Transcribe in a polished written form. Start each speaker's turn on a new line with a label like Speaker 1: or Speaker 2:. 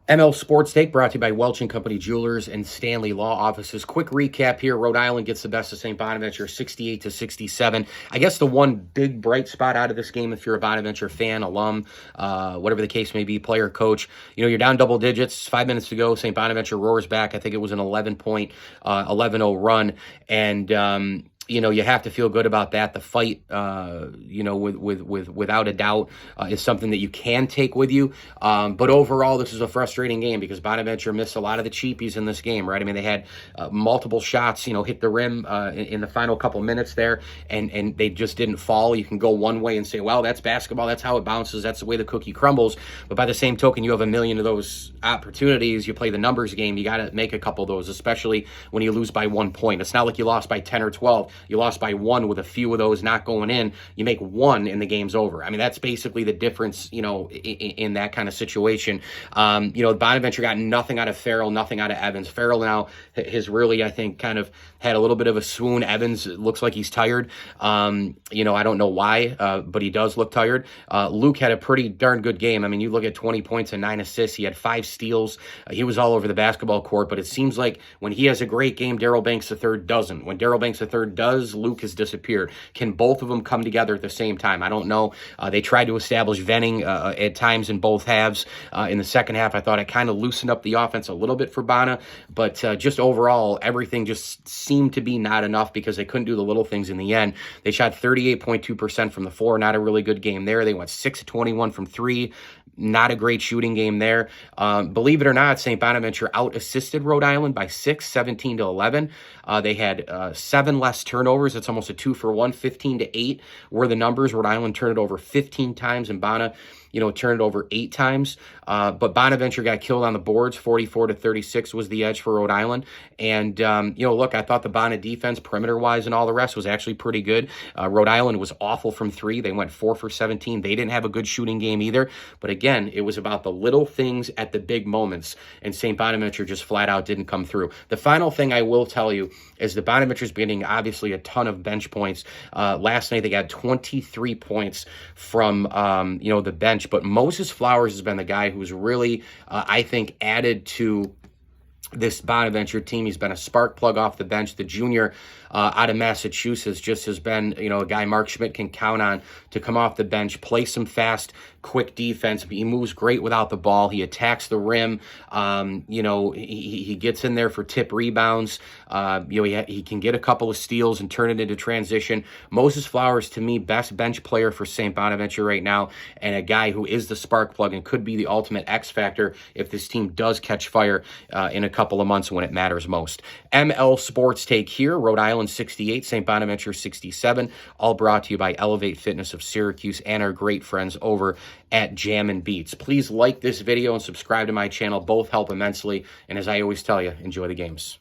Speaker 1: ML Sports Take brought to you by Welch and Company Jewelers and Stanley Law Offices. Quick recap here. Rhode Island gets the best of St. Bonaventure, 68-67. I guess the one big bright spot out of this game, if you're a Bonaventure fan, alum, whatever the case may be, player, coach, you're down double digits, 5 minutes to go. St. Bonaventure roars back. I think it was an 11-0 run. And, you have to feel good about that. The fight, without a doubt, is something that you can take with you. But overall, this is a frustrating game because Bonaventure missed a lot of the cheapies in this game, right? I mean, they had multiple shots, hit the rim in the final couple minutes there, and they just didn't fall. You can go one way and say, well, that's basketball. That's how it bounces. That's the way the cookie crumbles. But by the same token, you have a million of those opportunities. You play the numbers game. You got to make a couple of those, especially when you lose by 1 point. It's not like you lost by 10 or 12. You lost by 1 with a few of those not going in. You make 1 and the game's over. I mean, that's basically the difference, in that kind of situation. Bonaventure got nothing out of Farrell, nothing out of Evans. Farrell now has really, I think, kind of had a little bit of a swoon. Evans looks like he's tired. I don't know why, but he does look tired. Luke had a pretty darn good game. I mean, you look at 20 points and 9 assists. He had 5 steals. He was all over the basketball court, but it seems like when he has a great game, Daryl Banks III doesn't. When Daryl Banks III does, Luke has disappeared. Can both of them come together at the same time? I don't know. They tried to establish Venning at times in both halves. In the second half, I thought it kind of loosened up the offense a little bit for Bana, but just overall, everything just seemed to be not enough because they couldn't do the little things in the end. They shot 38.2% from the floor. Not a really good game there. They went 6-21 from 3. Not a great shooting game there. Believe it or not, St. Bonaventure out-assisted Rhode Island by 6, 17-11. They had 7 less turnovers. It's almost a 2-for-1, 15-8 were the numbers. Rhode Island turned it over 15 times, and Bana, turned it over 8 times. But Bonaventure got killed on the boards. 44-36 was the edge for Rhode Island. And, look, I thought the Bana defense, perimeter-wise and all the rest, was actually pretty good. Rhode Island was awful from 3. They went 4 for 17. They didn't have a good shooting game either. But again, it was about the little things at the big moments, and St. Bonaventure just flat out didn't come through. The final thing I will tell you is the Bonaventure's getting obviously a ton of bench points. Last night they got 23 points from, the bench, but Moses Flowers has been the guy who's really, I think, added to this Bonaventure team. He's been a spark plug off the bench. The junior out of Massachusetts just has been, a guy Mark Schmidt can count on to come off the bench, play some fast, quick defense. He moves great without the ball. He attacks the rim. He gets in there for tip rebounds. He can get a couple of steals and turn it into transition. Moses Flowers, to me, best bench player for St. Bonaventure right now, and a guy who is the spark plug and could be the ultimate X factor if this team does catch fire in a couple of months when it matters most. ML Sports Take here, Rhode Island 68, St. Bonaventure 67, all brought to you by Elevate Fitness of Syracuse and our great friends over at Jam and Beats. Please like this video and subscribe to my channel. Both help immensely. And as I always tell you, enjoy the games.